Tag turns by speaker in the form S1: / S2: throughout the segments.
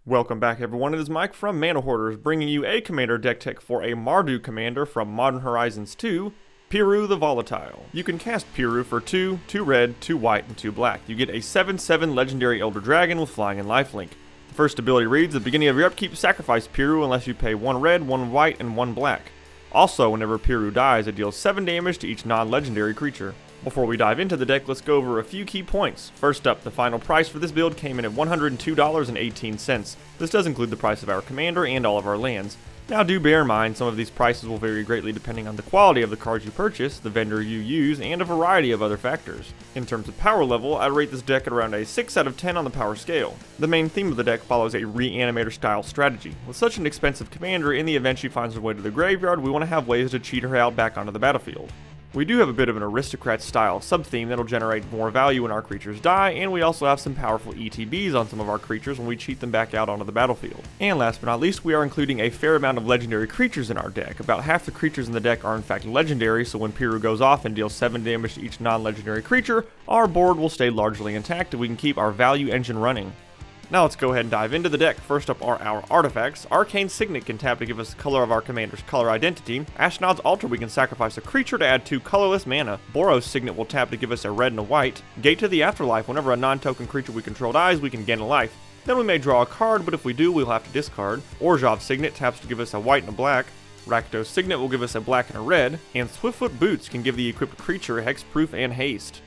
S1: Welcome back everyone, it is Mike from ManaHoarders bringing you a commander deck tech for a Mardu commander from Modern Horizons 2, Piru the Volatile. You can cast Piru for 2 red, 2 white, and 2 black. You get a 7/7 legendary Elder Dragon with flying and lifelink. The first ability reads, at the beginning of your upkeep, sacrifice Piru unless you pay 1 red, 1 white, and 1 black. Also, whenever Piru dies, it deals 7 damage to each non-legendary creature. Before we dive into the deck, let's go over a few key points. First up, the final price for this build came in at $102.18. This does include the price of our commander and all of our lands. Now do bear in mind, some of these prices will vary greatly depending on the quality of the cards you purchase, the vendor you use, and a variety of other factors. In terms of power level, I'd rate this deck at around a 6 out of 10 on the power scale. The main theme of the deck follows a Reanimator style strategy. With such an expensive commander, in the event she finds her way to the graveyard, we want to have ways to cheat her out back onto the battlefield. We do have a bit of an aristocrat style sub-theme that'll generate more value when our creatures die, and we also have some powerful ETBs on some of our creatures when we cheat them back out onto the battlefield. And last but not least, we are including a fair amount of legendary creatures in our deck. About half the creatures in the deck are in fact legendary, so when Piru goes off and deals 7 damage to each non-legendary creature, our board will stay largely intact and we can keep our value engine running. Now let's go ahead and dive into the deck. First up are our artifacts. Arcane Signet can tap to give us the color of our commander's color identity. Ashnod's Altar, we can sacrifice a creature to add 2 colorless mana. Boros Signet will tap to give us a red and a white. Gate to the Afterlife, whenever a non-token creature we control dies, we can gain a life. Then we may draw a card, but if we do, we'll have to discard. Orzhov Signet taps to give us a white and a black. Rakdos Signet will give us a black and a red. And Swiftfoot Boots can give the equipped creature hexproof and haste.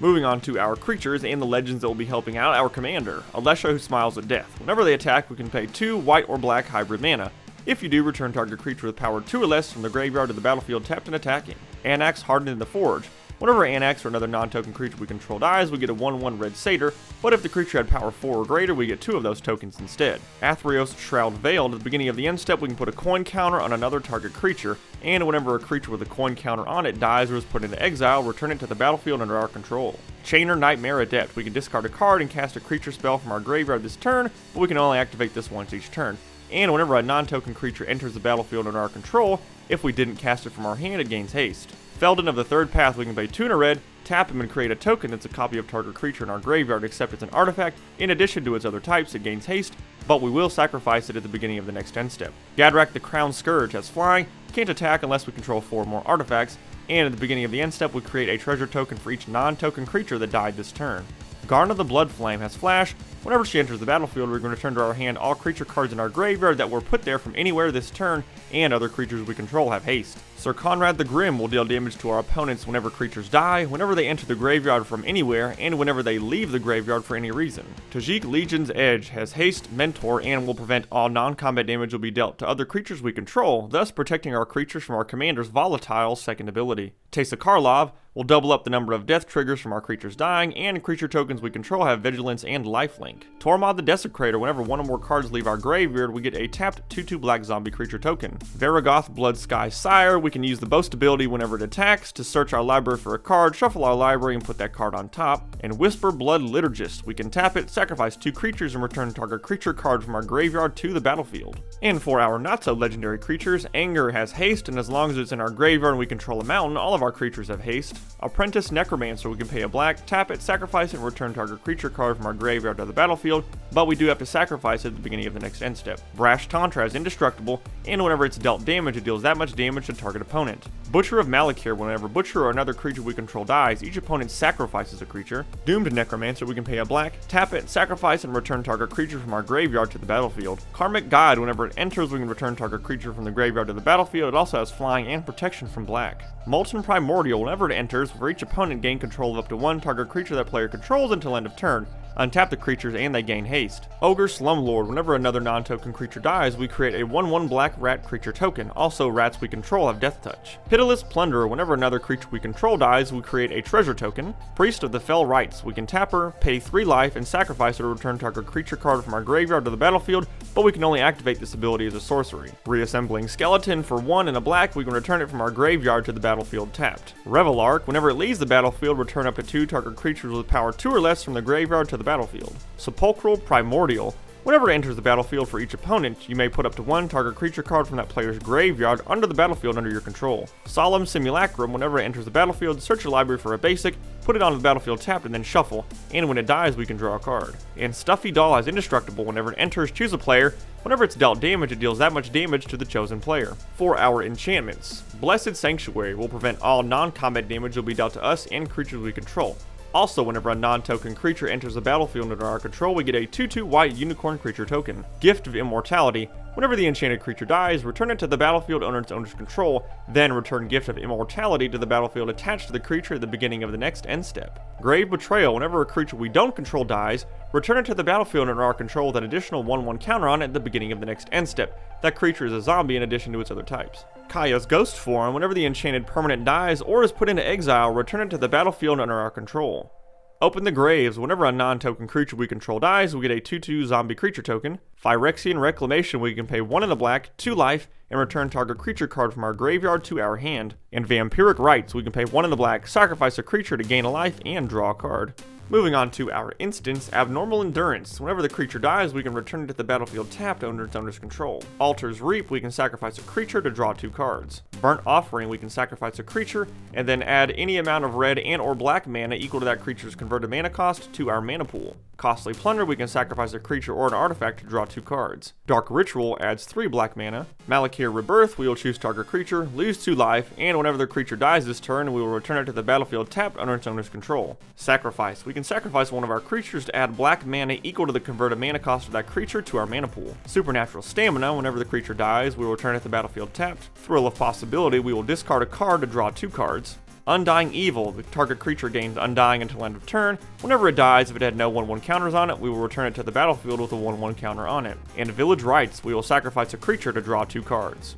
S1: Moving on to our creatures and the legends that will be helping out our commander, Alesha who smiles at death. Whenever they attack, we can pay 2 white or black hybrid mana. If you do, return target creature with power 2 or less from the graveyard to the battlefield tapped and attacking. Anax Hardened in the Forge. Whenever Anax or another non-token creature we control dies, we get a 1/1 red satyr, but if the creature had power 4 or greater, we get 2 of those tokens instead. Athreos Shroud Veiled, at the beginning of the end step, we can put a coin counter on another target creature, and whenever a creature with a coin counter on it dies or is put into exile, return it to the battlefield under our control. Chainer Nightmare Adept, we can discard a card and cast a creature spell from our graveyard this turn, but we can only activate this once each turn. And whenever a non-token creature enters the battlefield under our control, if we didn't cast it from our hand, it gains haste. Felden of the Third Path, we can pay 2 and a red, tap him and create a token that's a copy of target creature in our graveyard except it's an artifact. In addition to its other types, it gains haste, but we will sacrifice it at the beginning of the next end step. Gadrak the Crown Scourge has flying, can't attack unless we control 4 more artifacts, and at the beginning of the end step we create a treasure token for each non-token creature that died this turn. Garna the Bloodflame has flash. Whenever she enters the battlefield, we're going to return to our hand all creature cards in our graveyard that were put there from anywhere this turn, and other creatures we control have haste. Sir Conrad the Grim will deal damage to our opponents whenever creatures die, whenever they enter the graveyard from anywhere, and whenever they leave the graveyard for any reason. Tajik Legion's Edge has haste, mentor, and will prevent all non-combat damage will be dealt to other creatures we control, thus protecting our creatures from our commander's volatile second ability. Teysa Karlov will double up the number of death triggers from our creatures dying, and creature tokens we control have vigilance and lifelink. Tormod the Desecrator, whenever 1 or more cards leave our graveyard, we get a tapped 2/2 black zombie creature token. Varagoth Blood Sky Sire, we can use the boast ability whenever it attacks to search our library for a card, shuffle our library, and put that card on top. And Whisper Blood Liturgist, we can tap it, sacrifice 2 creatures, and return target creature card from our graveyard to the battlefield. And for our not so legendary creatures, Anger has haste, and as long as it's in our graveyard and we control a mountain, all of our creatures have haste. Apprentice Necromancer, we can pay a black, tap it, sacrifice it, and return target creature card from our graveyard to the battlefield, but we do have to sacrifice it at the beginning of the next end step. Brash Tantra is indestructible, and whenever it's dealt damage, it deals that much damage to target opponent. Butcher of Malakir, whenever Butcher or another creature we control dies, each opponent sacrifices a creature. Doomed Necromancer, we can pay a black, tap it, sacrifice, and return target creature from our graveyard to the battlefield. Karmic Guide, whenever it enters, we can return target creature from the graveyard to the battlefield. It also has flying and protection from black. Molten Primordial, whenever it enters, for each opponent gain control of up to 1 target creature that player controls until end of turn. Untap the creatures and they gain haste. Ogre Slumlord, whenever another non-token creature dies, we create a 1/1 black rat creature token. Also, rats we control have death touch. Pitiless Plunderer, whenever another creature we control dies, we create a treasure token. Priest of the Fell Rites, we can tap her, pay 3 life, and sacrifice her to return target creature card from our graveyard to the battlefield, but we can only activate this ability as a sorcery. Reassembling Skeleton, for 1 and a black, we can return it from our graveyard to the battlefield tapped. Revelark, whenever it leaves the battlefield, return up to 2 target creatures with power 2 or less from the graveyard to the battlefield. Sepulchral Primordial, Whenever it enters the battlefield for each opponent, you may put up to one target creature card from that player's graveyard under the battlefield under your control. Solemn Simulacrum, whenever it enters the battlefield, search your library for a basic, put it onto the battlefield tapped, and then shuffle, and when it dies we can draw a card. And Stuffy Doll has Indestructible, whenever it enters, choose a player. Whenever it's dealt damage, it deals that much damage to the chosen player. For our enchantments, Blessed Sanctuary will prevent all non-combat damage will be dealt to us and creatures we control. Also, whenever a non-token creature enters the battlefield under our control, we get a 2/2 white unicorn creature token. Gift of Immortality. Whenever the enchanted creature dies, return it to the battlefield under its owner's control, then return Gift of Immortality to the battlefield attached to the creature at the beginning of the next end step. Grave Betrayal. Whenever a creature we don't control dies, return it to the battlefield under our control with an additional 1/1 counter on it at the beginning of the next end step. That creature is a zombie in addition to its other types. Kaya's Ghost Form. Whenever the enchanted permanent dies or is put into exile, return it to the battlefield under our control. Open the Graves. Whenever a non-token creature we control dies, we get a 2/2 zombie creature token. Phyrexian Reclamation, we can pay 1 in the black, 2 life, and return target creature card from our graveyard to our hand. And Vampiric Rites, we can pay 1 in the black, sacrifice a creature to gain a life, and draw a card. Moving on to our instance, Abnormal Endurance. Whenever the creature dies, we can return it to the battlefield tapped under its owner's control. Altar's Reap, we can sacrifice a creature to draw 2 cards. Burnt Offering, we can sacrifice a creature and then add any amount of red and or black mana equal to that creature's converted mana cost to our mana pool. Costly Plunder, we can sacrifice a creature or an artifact to draw 2 cards. Dark Ritual adds 3 black mana. Malakir Rebirth, we will choose target creature, lose 2 life, and whenever the creature dies this turn, we will return it to the battlefield tapped under its owner's control. Sacrifice, we can sacrifice one of our creatures to add black mana equal to the converted mana cost of that creature to our mana pool. Supernatural Stamina, whenever the creature dies, we will return it to the battlefield tapped. Thrill of Possibility, we will discard a card to draw 2 cards. Undying Evil, the target creature gains Undying until end of turn. Whenever it dies, if it had no 1/1 counters on it, we will return it to the battlefield with a 1/1 counter on it. And Village Rites, we will sacrifice a creature to draw 2 cards.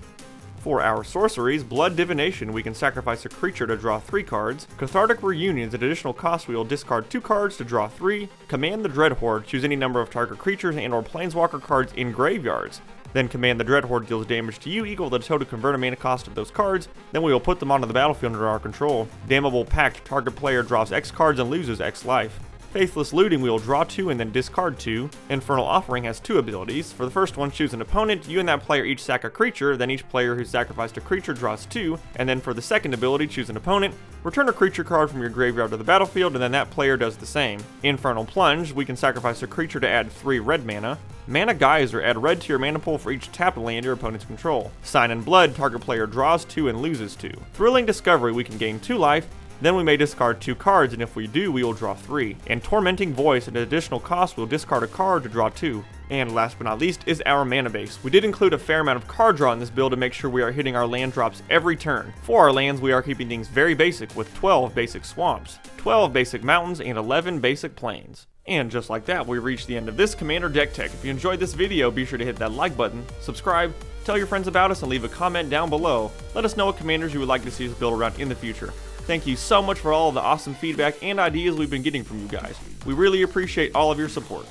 S1: For our sorceries, Blood Divination, we can sacrifice a creature to draw 3 cards. Cathartic Reunions, at additional cost, we will discard 2 cards to draw 3. Command the Dreadhorde, choose any number of target creatures and or planeswalker cards in graveyards. Then Command the Dreadhorde deals damage to you equal to the total converted mana cost of those cards, then we will put them onto the battlefield under our control. Damnable Pact, target player draws X cards and loses X life. Faithless Looting, we will draw 2 and then discard 2. Infernal Offering has 2 abilities. For the first one, choose an opponent, you and that player each sack a creature, then each player who sacrificed a creature draws 2, and then for the second ability, choose an opponent, return a creature card from your graveyard to the battlefield, and then that player does the same. Infernal Plunge, we can sacrifice a creature to add 3 red mana. Mana Geyser, add red to your mana pool for each tapped land your opponent's control. Sign in Blood, target player draws 2 and loses 2. Thrilling Discovery, we can gain 2 life, then we may discard 2 cards, and if we do, we will draw 3. And Tormenting Voice, at an additional cost, we'll discard a card to draw 2. And last but not least is our mana base. We did include a fair amount of card draw in this build to make sure we are hitting our land drops every turn. For our lands, we are keeping things very basic with 12 basic swamps, 12 basic mountains, and 11 basic plains. And just like that, we reached the end of this Commander Deck Tech. If you enjoyed this video, be sure to hit that like button, subscribe, tell your friends about us, and leave a comment down below. Let us know what commanders you would like to see us build around in the future. Thank you so much for all of the awesome feedback and ideas we've been getting from you guys. We really appreciate all of your support.